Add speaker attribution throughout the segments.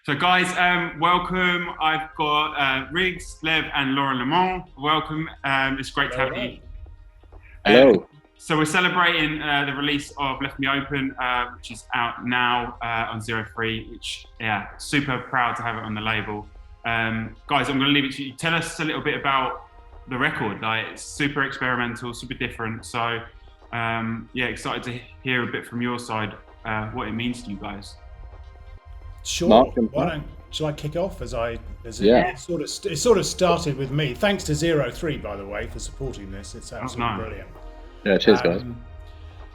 Speaker 1: So guys, welcome. I've got RIIGS, Lev and Lauren Lemont. Welcome. It's great to have you.
Speaker 2: Hello.
Speaker 1: So we're celebrating the release of Left Me Open, which is out now on Zerothree, which, yeah, super proud to have it on the label. Guys, I'm going to leave it to you. Tell us a little bit about the record. Like, it's super experimental, super different. So, yeah, excited to hear a bit from your side, what it means to you guys.
Speaker 3: Sure. Shall I kick off it sort of started with me. Thanks to Zerothree, by the way, for supporting this. It's absolutely brilliant.
Speaker 2: Yeah, cheers, guys.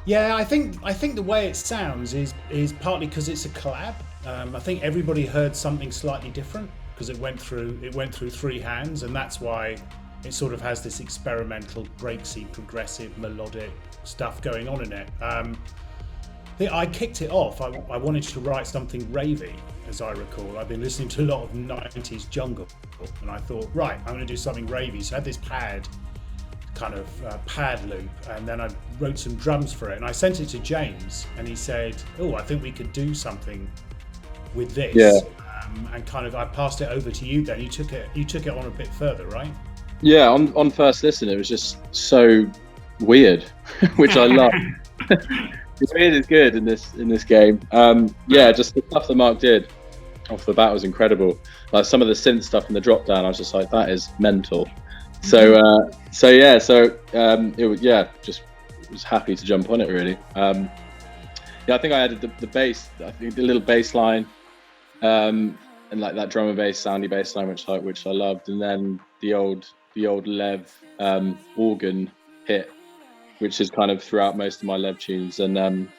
Speaker 3: Yeah, I think the way it sounds is partly because it's a collab. I think everybody heard something slightly different because it went through three hands, and that's why it sort of has this experimental, breaksy, progressive, melodic stuff going on in it. I kicked it off. I wanted to write something ravey, as I recall. I've been listening to a lot of 90s jungle, and I thought, right, I'm going to do something ravey. So I had this pad loop, and then I wrote some drums for it, and I sent it to James, and he said, oh, I think we could do something with this.
Speaker 2: Yeah.
Speaker 3: And kind of I passed it over to you then. You took it on a bit further, right?
Speaker 2: Yeah, on first listen, it was just so weird, which I love. It's weird is good in this game. Yeah, just the stuff that Mark did off the bat was incredible. Like some of the synth stuff in the drop down, I was just like, that is mental. So it was, just was happy to jump on it really. Yeah, I think I added the bass, I think the little bass line, and like that drum and bass, soundy bass line, which I loved, and then the old Lev organ hit, which is kind of throughout most of my Lev tunes, and then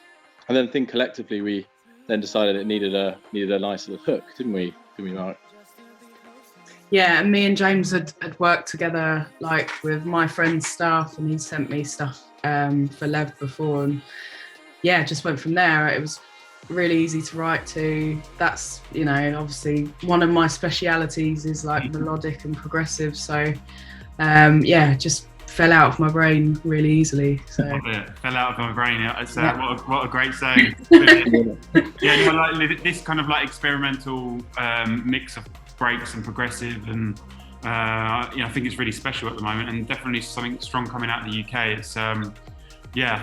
Speaker 2: I think collectively we then decided it needed a nice little hook, didn't we, Mark?
Speaker 4: Yeah, and me and James had worked together like with my friend's stuff, and he sent me stuff for Lev before, and yeah, just went from there. It was really easy to write to. That's, obviously one of my specialities is like melodic and progressive, so just fell out of my brain really easily. So
Speaker 1: fell out of my brain. It's, what a great saying. Like this kind of like experimental mix of breaks and progressive, and I think it's really special at the moment, and definitely something strong coming out of the UK. It's I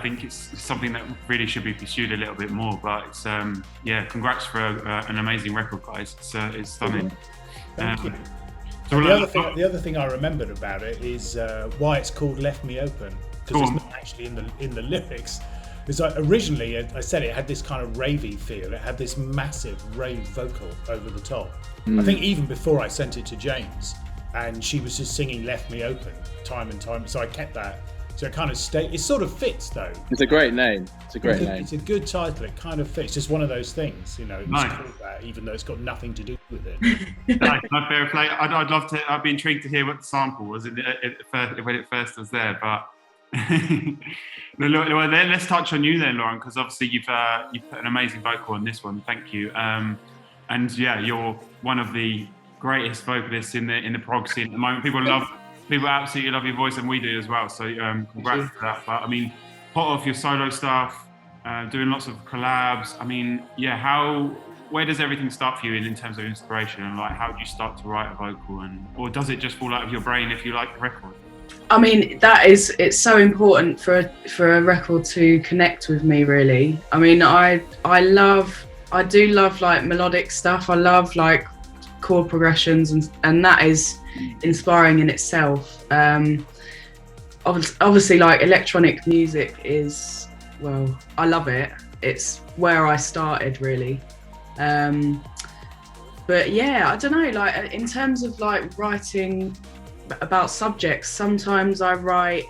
Speaker 1: think it's something that really should be pursued a little bit more. But it's congrats for an amazing record, guys. It's stunning.
Speaker 3: Thank you. The other thing I remembered about it is why it's called Left Me Open, because it's not actually in the lyrics. It's like originally I said it had this kind of ravey feel. It had this massive rave vocal over the top. I think even before I sent it to James, and she was just singing Left Me Open time and time. So I kept that. So it kind of stayed. It sort of fits though.
Speaker 2: It's a great name. It's a great name.
Speaker 3: It's a good title. It kind of fits. Just one of those things, It was called that, even though it's got nothing to do with it.
Speaker 1: Nice, my fair play. I'd love to. I'd be intrigued to hear what the sample was when it first was there. But let's touch on you then, Lauren, because obviously you've put an amazing vocal on this one. Thank you. And yeah, you're one of the greatest vocalists in the prog scene at the moment. People absolutely love your voice, and we do as well. So congrats for that. But I mean, hot off your solo stuff, doing lots of collabs. I mean, yeah, where does everything start for you in terms of inspiration, and like how do you start to write a vocal, or does it just fall out of your brain if you like the record?
Speaker 4: I mean, it's so important for a record to connect with me, really. I mean, I do love like melodic stuff. I love like chord progressions, and that is inspiring in itself. Obviously like electronic music is, well, I love it. It's where I started really. But yeah, I don't know, like in terms of like writing about subjects, sometimes I write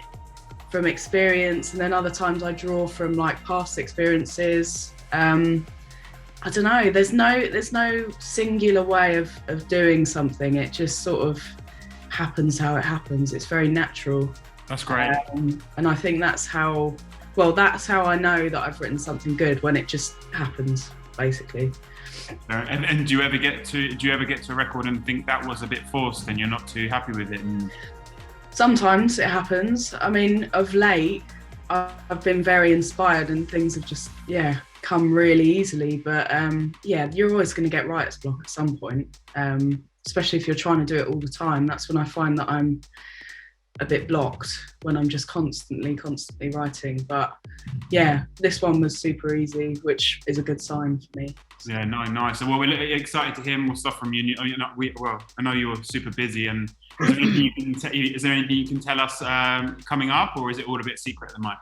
Speaker 4: from experience, and then other times I draw from like past experiences. I don't know, there's no singular way of doing something. It just sort of happens how it happens. It's very natural.
Speaker 1: That's great.
Speaker 4: And I think that's how I know that I've written something good, when it just happens, basically.
Speaker 1: And do you ever get to a record and think that was a bit forced and you're not too happy with it?
Speaker 4: Sometimes it happens. I mean, of late, I've been very inspired, and things have just, come really easily, but yeah, you're always going to get writer's block at some point, especially if you're trying to do it all the time. That's when I find that I'm a bit blocked, when I'm just constantly writing. But yeah, this one was super easy, which is a good sign for me.
Speaker 1: Yeah, nice. So, well, we're excited to hear more stuff from you. I know you're super busy, and is there anything you can tell us coming up, or is it all a bit secret at the moment?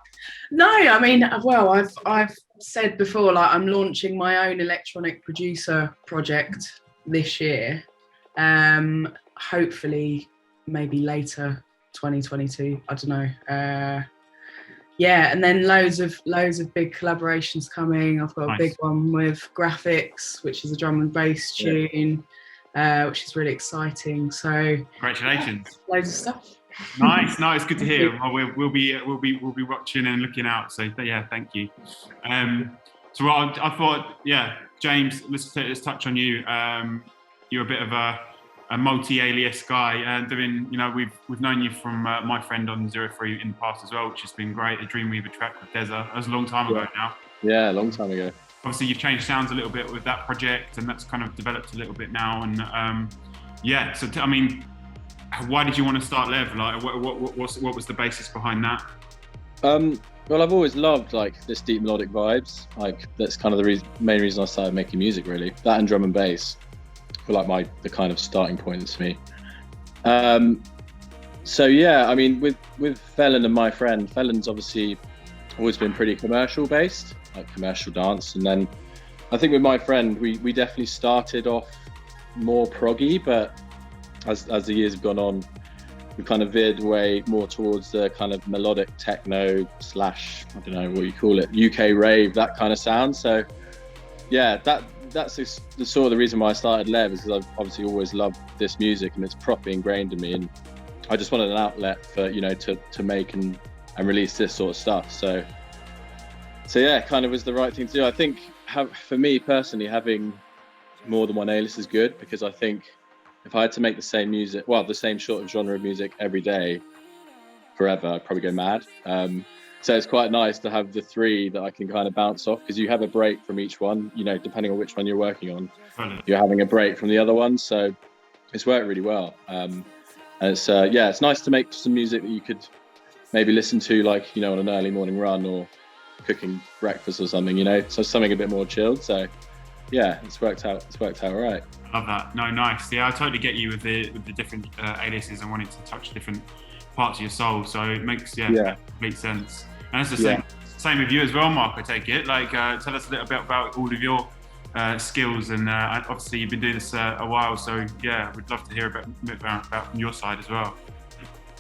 Speaker 4: No, I mean, well, I've said before, like, I'm launching my own electronic producer project this year. Hopefully, maybe later 2022. I don't know. Yeah, and then loads of big collaborations coming. I've got a big one with Graphics, which is a drum and bass tune, which is really exciting. So
Speaker 1: congratulations!
Speaker 4: Loads of stuff.
Speaker 1: Nice. No, it's good to hear. Well, we'll be watching and looking out. So yeah, thank you. So I thought, yeah, James, let's touch on you. You're a bit of a multi-alias guy, doing, we've known you from my friend on Zerothree in the past as well, which has been great. The Dreamweaver track with Deza. That was a long time ago now.
Speaker 2: Yeah, a long time ago.
Speaker 1: Obviously, you've changed sounds a little bit with that project, and that's kind of developed a little bit now. And yeah, so I mean, why did you want to start LEV? Like, what was the basis behind that?
Speaker 2: Well, I've always loved like this deep melodic vibes. Like, that's kind of the main reason I started making music, really. That and drum and bass were like the kind of starting points for me. So yeah, I mean, with Felon and my friend, Felon's obviously always been pretty commercial based, like commercial dance, and then I think with my friend, we definitely started off more proggy, but as the years have gone on, we kind of veered away more towards the kind of melodic techno / I don't know what you call it, UK rave, that kind of sound. So yeah, that's the sort of the reason why I started LEV, is because I've obviously always loved this music and it's properly ingrained in me, and I just wanted an outlet for, to make and release this sort of stuff. So yeah, it kind of was the right thing to do. I think for me personally, having more than one alias is good, because I think if I had to make the same music, the same sort of genre of music every day forever, I'd probably go mad. So it's quite nice to have the three that I can kind of bounce off, because you have a break from each one, depending on which one you're working on. You're having a break from the other one. So it's worked really well. And it's, it's nice to make some music that you could maybe listen to, like, on an early morning run or cooking breakfast or something, so something a bit more chilled. So yeah, it's worked out all right.
Speaker 1: Love that. No, nice. Yeah, I totally get you with the different aliases and wanting to touch different parts of your soul. So it makes complete sense. And it's the same with you as well, Mark, I take it. Like, tell us a little bit about all of your skills, and obviously you've been doing this a while, so yeah, we'd love to hear a bit about your side as well.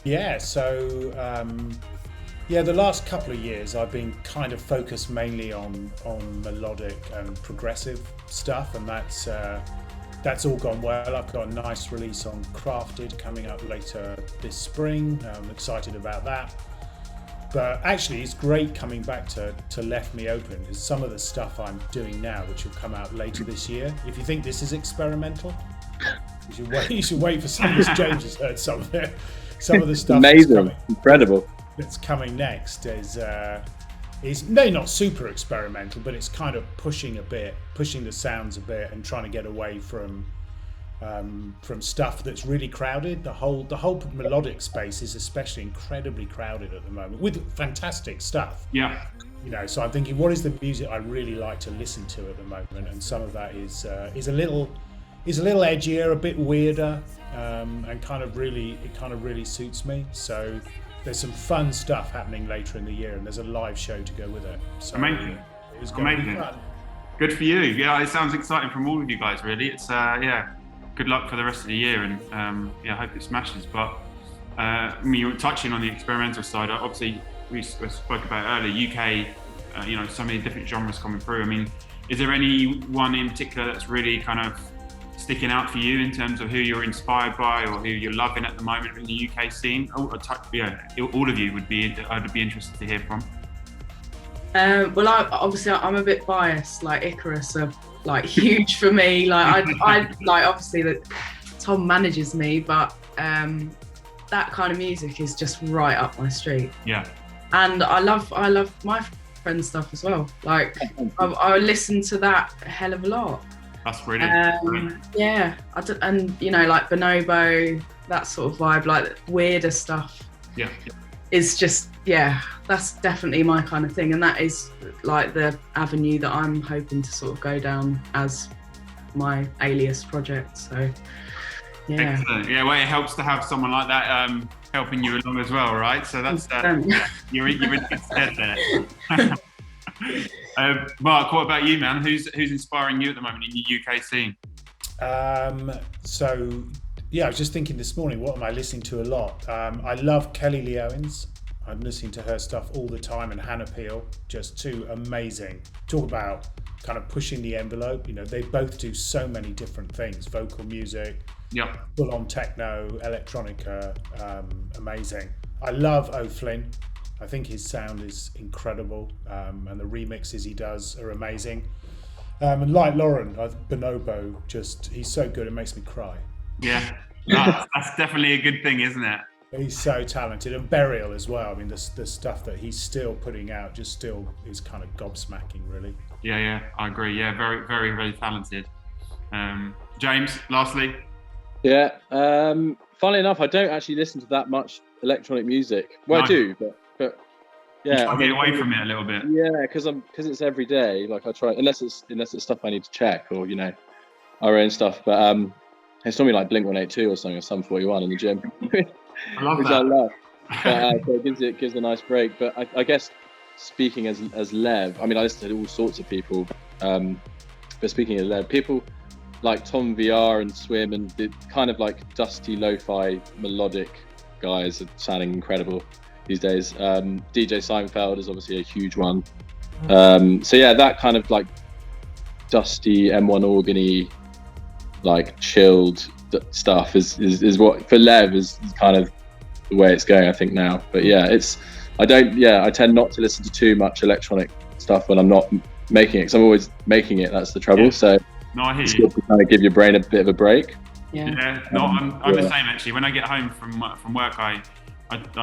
Speaker 3: Yeah, so the last couple of years I've been kind of focused mainly on melodic and progressive stuff, and that's all gone well. I've got a nice release on Crafted coming up later this spring. I'm excited about that. But actually, it's great coming back to Left Me Open, is some of the stuff I'm doing now, which will come out later this year. If you think this is experimental, you should wait for some of this. James has heard some of it. Some of the stuff
Speaker 2: amazing, incredible.
Speaker 3: That's coming next is maybe not super experimental, but it's kind of pushing the sounds a bit, and trying to get away from stuff that's really crowded. The whole melodic space is especially incredibly crowded at the moment, with fantastic stuff.
Speaker 1: Yeah.
Speaker 3: So I'm thinking, what is the music I really like to listen to at the moment? And some of that is a little edgier, a bit weirder, and kind of really suits me. So there's some fun stuff happening later in the year, and there's a live show to go with it. So
Speaker 1: amazing.
Speaker 3: It's going to be fun.
Speaker 1: Good for you. Yeah, it sounds exciting from all of you guys, really. It's good luck for the rest of the year, and I hope it smashes. But you were touching on the experimental side. Obviously, we spoke about earlier, UK, so many different genres coming through. I mean, is there any one in particular that's really kind of sticking out for you in terms of who you're inspired by or who you're loving at the moment in the UK scene? All of you I'd be interested to hear from.
Speaker 4: Well, I'm a bit biased. Like, Icarus are like huge for me. Like, I like, obviously that Tom manages me, but that kind of music is just right up my street.
Speaker 1: Yeah.
Speaker 4: And I love my friend stuff as well. Like I listen to that a hell of a lot.
Speaker 1: That's brilliant.
Speaker 4: Yeah, and you know, like Bonobo, that sort of vibe, like weirder stuff.
Speaker 1: Yeah.
Speaker 4: Is just, yeah, that's definitely my kind of thing, and that is like the avenue that I'm hoping to sort of go down as my Alias project. So yeah.
Speaker 1: Excellent. Yeah, well, it helps to have someone like that helping you along as well, right? So that's you're in good stead there. Mark, what about you, man? Who's inspiring you at the moment in the UK scene?
Speaker 3: So yeah, I was just thinking this morning, what am I listening to a lot? I love Kelly Lee Owens. I'm listening to her stuff all the time, and Hannah Peel, just two amazing. Talk about kind of pushing the envelope. You know, they both do so many different things: vocal music, full on techno, electronica, amazing. I love O'Flynn. I think his sound is incredible, and the remixes he does are amazing. And like Lauren, Bonobo, he's so good, it makes me cry.
Speaker 1: Yeah, that's definitely a good thing, isn't it?
Speaker 3: He's so talented, and Burial as well. I mean, the stuff that he's still putting out still is kind of gobsmacking, really.
Speaker 1: Yeah, I agree. Yeah, very, very, very talented. James, lastly.
Speaker 2: Yeah, funnily enough, I don't actually listen to that much electronic music. Well, I do, but yeah,
Speaker 1: I get away from it a little bit.
Speaker 2: Yeah, because it's every day. Like I try, unless it's stuff I need to check or our own stuff. But it's normally like Blink 182 or something, or Sum 41 in the gym.
Speaker 1: I love
Speaker 2: which
Speaker 1: that.
Speaker 2: I love. So it gives a nice break. But I guess speaking as Lev, I mean, I listen to all sorts of people. But speaking of Lev, people like Tom VR and Swim and the kind of like dusty lo-fi melodic guys are sounding incredible these days. DJ Seinfeld is obviously a huge one. So yeah, that kind of like dusty M1 organy, like chilled stuff is what for Lev is kind of the way it's going, I think now. But yeah, I tend not to listen to too much electronic stuff when I'm not making it, because I'm always making it. That's the trouble.
Speaker 1: Yeah.
Speaker 2: So
Speaker 1: no, I hear
Speaker 2: it's
Speaker 1: you.
Speaker 2: good to kind of give your brain a bit of a break.
Speaker 1: Yeah. No, I'm the same actually. When I get home from work, I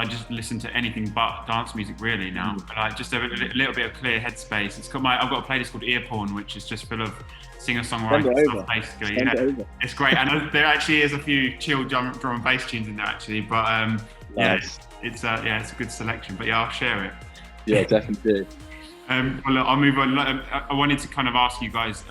Speaker 1: just listen to anything but dance music really now. Like just a little bit of clear headspace. I've got a playlist called Ear Porn, which is just full of singer-songwriter stuff basically. It's great, and there actually is a few chill drum and bass tunes in there actually. But
Speaker 2: Nice.
Speaker 1: it's a good selection. But yeah, I'll share it.
Speaker 2: Yeah, definitely.
Speaker 1: Well, look, I'll move on. I wanted to kind of ask you guys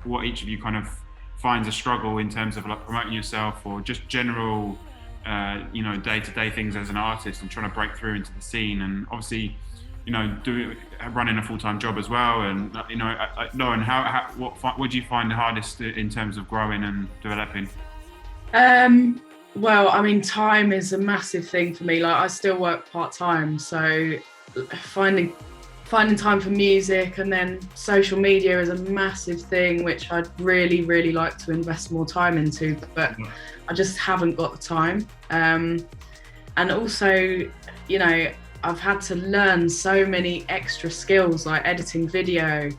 Speaker 1: what each of you kind of finds a struggle in terms of like promoting yourself or just general day-to-day things as an artist and trying to break through into the scene, and obviously running a full-time job as well. And Lauren, what do you find the hardest in terms of growing and developing?
Speaker 4: Well, I mean, time is a massive thing for me. Like I still work part-time, so finding time for music, and then social media is a massive thing which I'd really, really like to invest more time into, but I just haven't got the time. And also, I've had to learn so many extra skills like editing video,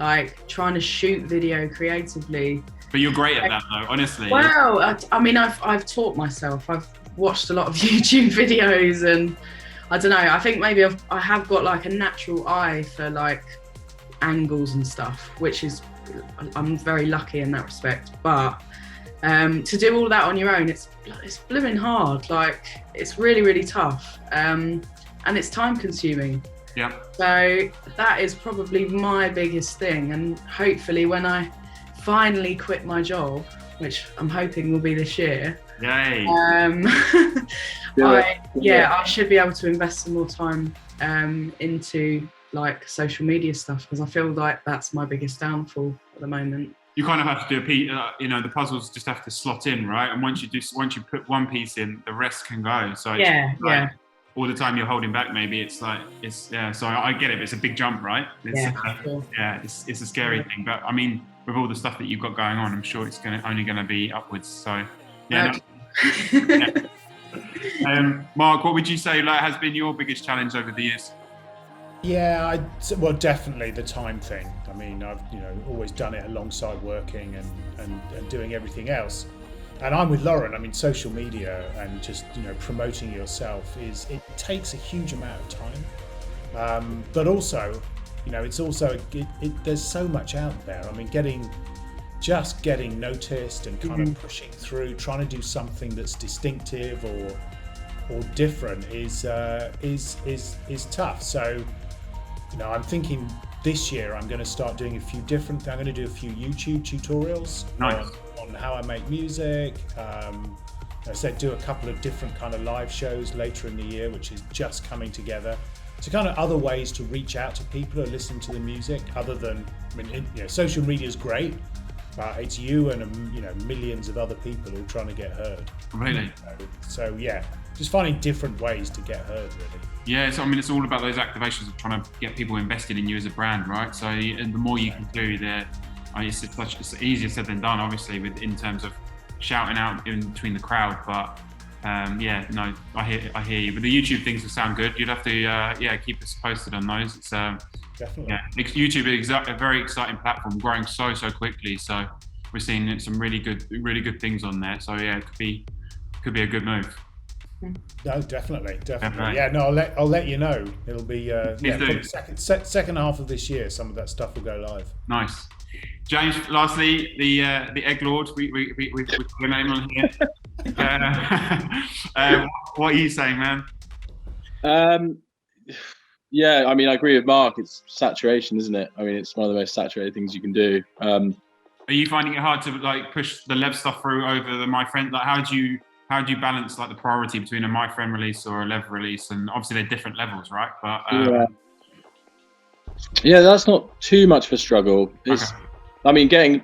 Speaker 4: like trying to shoot video creatively. But
Speaker 1: you're great at that though, honestly.
Speaker 4: Well, I mean, I've taught myself. I've watched a lot of YouTube videos, and I don't know, I think maybe I have got like a natural eye for like angles and stuff, which is, I'm very lucky in that respect. But to do all that on your own, it's blooming hard. Like it's really, really tough. And it's time consuming.
Speaker 1: Yeah.
Speaker 4: So that is probably my biggest thing. And hopefully when I finally quit my job, which I'm hoping will be this year,
Speaker 1: yay.
Speaker 4: I should be able to invest some more time into like social media stuff, because I feel like that's my biggest downfall at the moment.
Speaker 1: You kind of have to do the puzzles just have to slot in, right? And once you put one piece in, the rest can go. So all the time you're holding back, maybe so I get it, but it's a big jump, right? It's a scary thing, but I mean, with all the stuff that you've got going on, I'm sure it's only going to be upwards. So Mark, what would you say has been your biggest challenge over the years?
Speaker 3: Yeah, well, definitely the time thing. I mean, I've always done it alongside working and doing everything else. And I'm with Lauren. I mean, social media and just promoting yourself it takes a huge amount of time. But also, you know, it's also there's so much out there. I mean, getting noticed and kind of pushing through, trying to do something that's distinctive or different is tough. So, you know, I'm thinking this year I'm going to start doing I'm going to do a few YouTube tutorials on how I make music. I said do a couple of different kind of live shows later in the year, which is just coming together. So kind of other ways to reach out to people who listen to the music, other than, I mean, you know, social media is great, but it's you and you know, millions of other people who are trying to get heard.
Speaker 1: Really?
Speaker 3: So yeah, just finding different ways to get heard, really.
Speaker 1: Yeah, so I mean, it's all about those activations of trying to get people invested in you as a brand, right? So the more you can do there, it's easier said than done, obviously, in terms of shouting out in between the crowd. But yeah, no, I hear you. But the YouTube things will sound good. You'd have to keep us posted on those. It's
Speaker 3: definitely.
Speaker 1: Yeah, YouTube is a very exciting platform, growing so quickly. So we're seeing some really good things on there. So yeah, it could be a good move.
Speaker 3: No, definitely. Yeah, no, I'll let you know. It'll be probably second half of this year. Some of that stuff will go live.
Speaker 1: Nice. James, lastly, the Egg Lord, we put your name on here. What are you saying, man?
Speaker 2: Yeah, I mean, I agree with Mark. It's saturation, isn't it? I mean, it's one of the most saturated things you can do.
Speaker 1: Are you finding it hard to like push the LEV stuff through over the My Friend? Like, how do you balance like the priority between a My Friend release or a LEV release? And obviously they're different levels, right? But
Speaker 2: yeah, that's not too much of a struggle. It's,
Speaker 1: okay.
Speaker 2: I mean, getting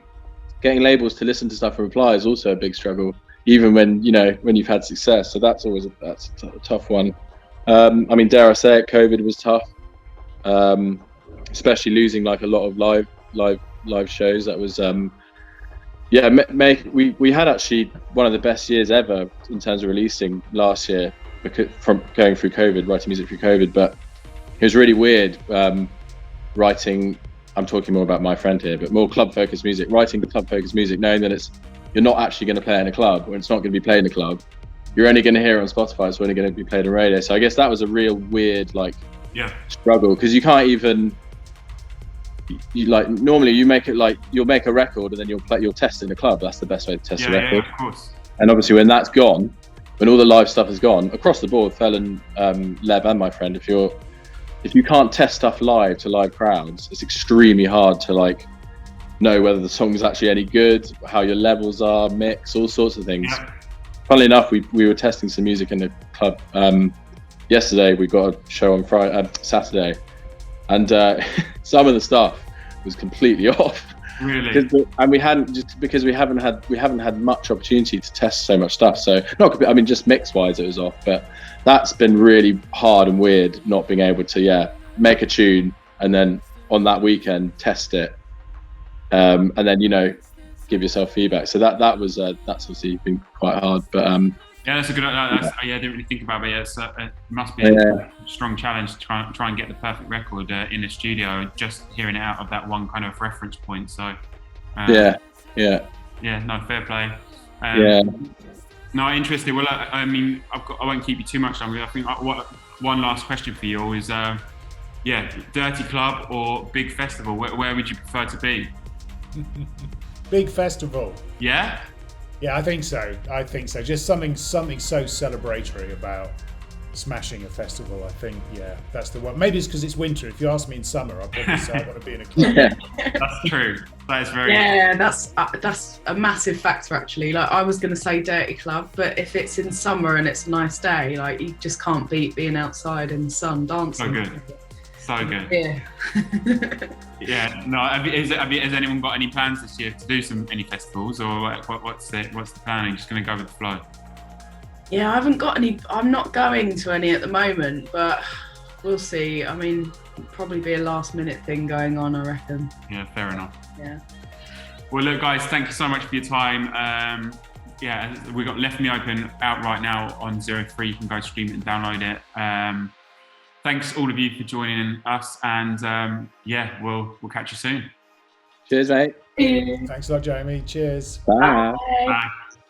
Speaker 2: labels to listen to stuff and reply is also a big struggle, even when you've had success. So that's always a tough one. I mean, dare I say it, COVID was tough, especially losing like a lot of live shows. That was we had actually one of the best years ever in terms of releasing last year, because from going through COVID, writing music through COVID. But it was really weird writing. I'm talking more about My Friend here, but more club-focused music. Writing the club-focused music, knowing that you're not actually going to play in a club, or it's not going to be played in a club. You're only going to hear it on Spotify. It's only going to be played on radio. So I guess that was a real weird struggle, because you can't even. Normally you make it you'll make a record and then you'll test it in a club. That's the best way to test a record.
Speaker 1: Yeah, of course.
Speaker 2: And obviously when that's gone, when all the live stuff is gone across the board, Felon, Lev and My Friend, if you can't test stuff live to live crowds, it's extremely hard to know whether the song's actually any good, how your levels are, mix, all sorts of things.
Speaker 1: Yeah.
Speaker 2: Funnily enough, we were testing some music in the club yesterday. We got a show on Saturday, and some of the stuff was completely off.
Speaker 1: Really?
Speaker 2: And we haven't had much opportunity to test so much stuff. So just mix wise it was off, but that's been really hard and weird not being able to make a tune and then on that weekend test it, and then give yourself feedback. So that's obviously been quite hard, but
Speaker 1: yeah, that's a good. I didn't really think about it. But it must be a strong challenge to try and get the perfect record in the studio, just hearing it out of that one kind of reference point. So no, fair play. No, interesting. Well, I mean, I won't keep you too much longer. I think one last question for you is, dirty club or big festival? Where would you prefer to be?
Speaker 3: Big festival.
Speaker 1: Yeah.
Speaker 3: Yeah, I think so. Just something so celebratory about smashing a festival. I think, that's the one. Maybe it's because it's winter. If you ask me in summer, I'd probably say I want to be in a club.
Speaker 1: That's true. That is very.
Speaker 4: Yeah, that's a massive factor actually. Like, I was going to say dirty club, but if it's in summer and it's a nice day, like, you just can't beat being outside in the sun dancing.
Speaker 1: So good.
Speaker 4: Yeah.
Speaker 1: Yeah. No. Has anyone got any plans this year to do any festivals, or what's the planning? Just going to go with the flow.
Speaker 4: Yeah, I haven't got any. I'm not going to any at the moment, but we'll see. I mean, probably be a last minute thing going on, I reckon. Yeah,
Speaker 1: fair enough.
Speaker 4: Yeah.
Speaker 1: Well, look, guys, thank you so much for your time. We got Left Me Open out right now on Zerothree. You can go stream it and download it. Thanks all of you for joining us, and we'll catch you soon.
Speaker 2: Cheers, mate.
Speaker 3: Thanks a lot, Jamie. Cheers.
Speaker 2: Bye.
Speaker 1: Bye.